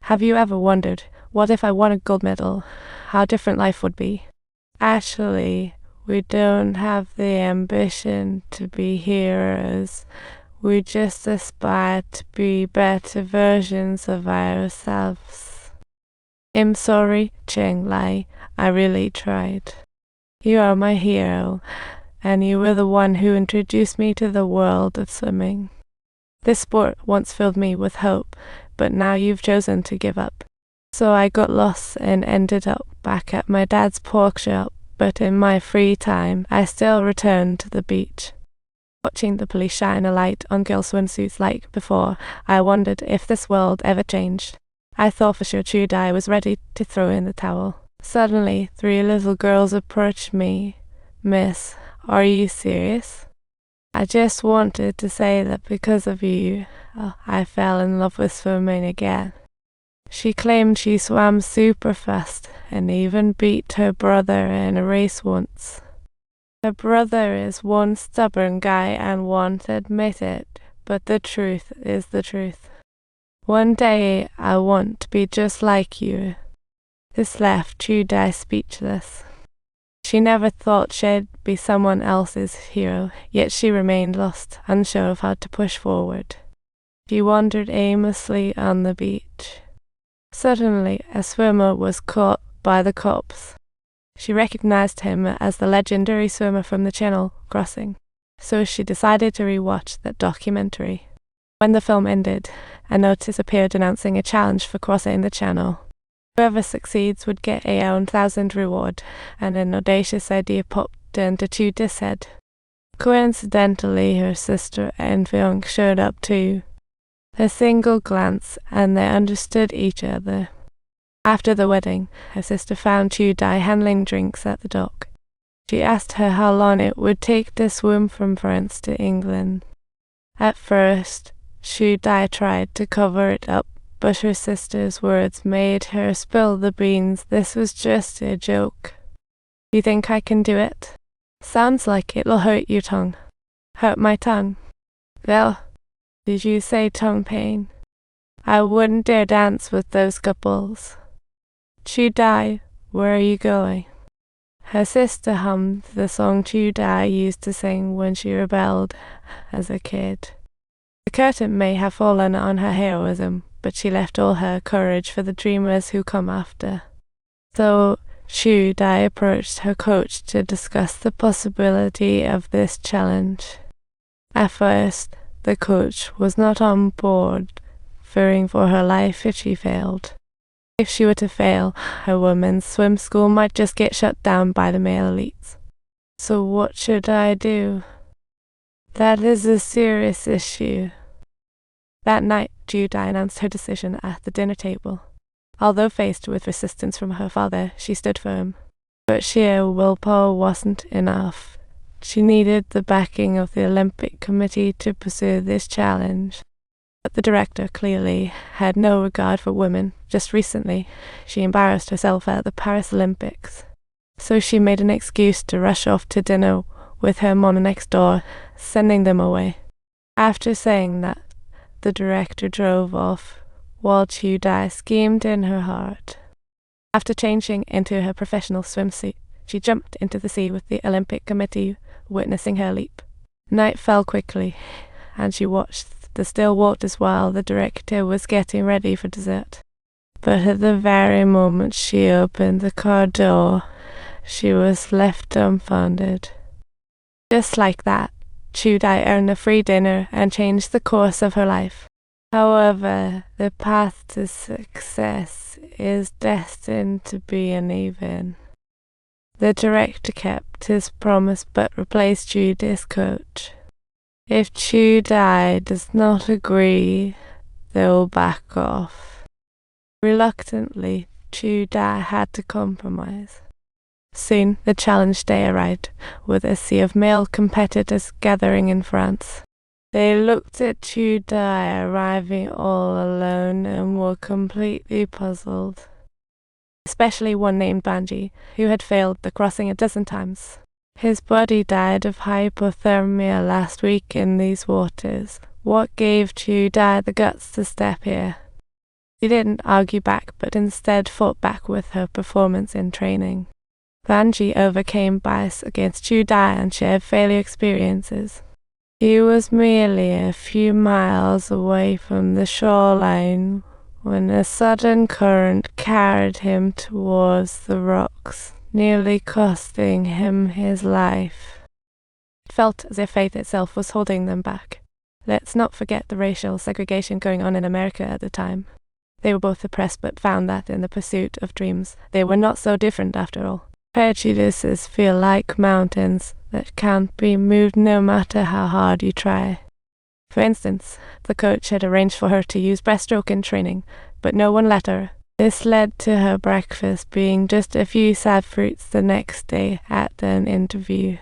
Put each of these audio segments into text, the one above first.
Have you ever wondered, what if I won a gold medal? How different life would be? Actually, we don't have the ambition to be heroes. We just aspire to be better versions of ourselves. I'm sorry, Cheng Lai. I really tried. You are my hero, and you were the one who introduced me to the world of swimming. This sport once filled me with hope, but now you've chosen to give up. So I got lost and ended up back at my dad's pork shop, but in my free time, I still return to the beach. Watching the police shine a light on girl swimsuits like before, I wondered if this world ever changed. I thought for sure Chudi was ready to throw in the towel. Suddenly, 3 little girls approached me. Miss, are you serious? I just wanted to say that because of you, I fell in love with swimming again. She claimed she swam super fast and even beat her brother in a race once. Her brother is one stubborn guy and won't admit it, but the truth is the truth. One day I want to be just like you. This left Chudi speechless. She never thought she'd be someone else's hero, yet she remained lost, unsure of how to push forward. She wandered aimlessly on the beach. Suddenly, a swimmer was caught by the cops. She recognized him as the legendary swimmer from the Channel Crossing, so she decided to rewatch that documentary. When the film ended, a notice appeared announcing a challenge for crossing the channel. Whoever succeeds would get a 1,000 reward, and an audacious idea popped into Chudi's head. Coincidentally, her sister Enfyong showed up too. A single glance, and they understood each other. After the wedding, her sister found Chudi handling drinks at the dock. She asked her how long it would take to swim from France to England. At first, Chudi tried to cover it up, but her sister's words made her spill the beans. This was just a joke. You think I can do it? Sounds like it'll hurt your tongue. Hurt my tongue? Well, did you say tongue pain? I wouldn't dare dance with those couples. Chudi, where are you going? Her sister hummed the song Chudi used to sing when she rebelled as a kid. The curtain may have fallen on her heroism, but she left all her courage for the dreamers who come after. So Chudi approached her coach to discuss the possibility of this challenge. At first, the coach was not on board, fearing for her life if she failed. If she were to fail, her women's swim school might just get shut down by the male elites. So what should I do? That is a serious issue. That night, Chudi announced her decision at the dinner table. Although faced with resistance from her father, she stood firm. But sheer willpower wasn't enough. She needed the backing of the Olympic Committee to pursue this challenge. But the director clearly had no regard for women. Just recently, she embarrassed herself at the Paris Olympics. So she made an excuse to rush off to dinner with her mom next door, sending them away. After saying that, the director drove off, while Chudi schemed in her heart. After changing into her professional swimsuit, she jumped into the sea with the Olympic Committee witnessing her leap. Night fell quickly, and she watched the still waters while the director was getting ready for dessert. But at the very moment she opened the car door, she was left dumbfounded. Just like that, Chudi earned a free dinner and changed the course of her life. However, the path to success is destined to be uneven. The director kept his promise but replaced Chudi's coach. If Chudi does not agree, they will back off. Reluctantly, Chudi had to compromise. Soon, the challenge day arrived, with a sea of male competitors gathering in France. They looked at Chudi arriving all alone and were completely puzzled. Especially one named Banji, who had failed the crossing 12 times. His body died of hypothermia last week in these waters. What gave Chudi the guts to step here? She didn't argue back, but instead fought back with her performance in training. Banji overcame bias against Chudi and shared failure experiences. He was merely a few miles away from the shoreline when a sudden current carried him towards the rocks, nearly costing him his life. It felt as if fate itself was holding them back. Let's not forget the racial segregation going on in America at the time. They were both oppressed, but found that in the pursuit of dreams, they were not so different after all. Prejudices feel like mountains that can't be moved no matter how hard you try. For instance, the coach had arranged for her to use breaststroke in training, but no one let her. This led to her breakfast being just a few sad fruits the next day at an interview.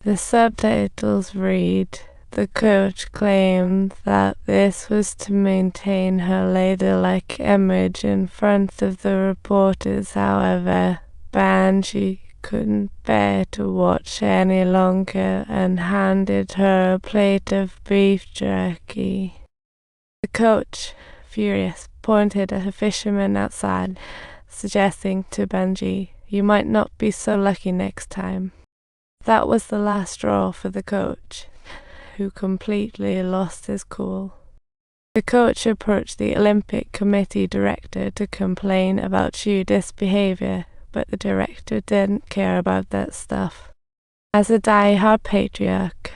The subtitles read, "The coach claimed that this was to maintain her ladylike image in front of the reporters. However, Banji couldn't bear to watch any longer and handed her a plate of beef jerky." The coach, furious, pointed at a fisherman outside, suggesting to Banji, "You might not be so lucky next time." That was the last straw for the coach, who completely lost his cool. The coach approached the Olympic Committee director to complain about Chudi's behavior, but the director didn't care about that stuff. As a die-hard patriarch,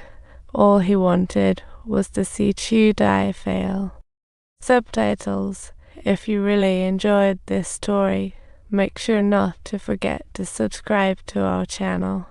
all he wanted was to see Chudi fail. Subtitles. If you really enjoyed this story, make sure not to forget to subscribe to our channel.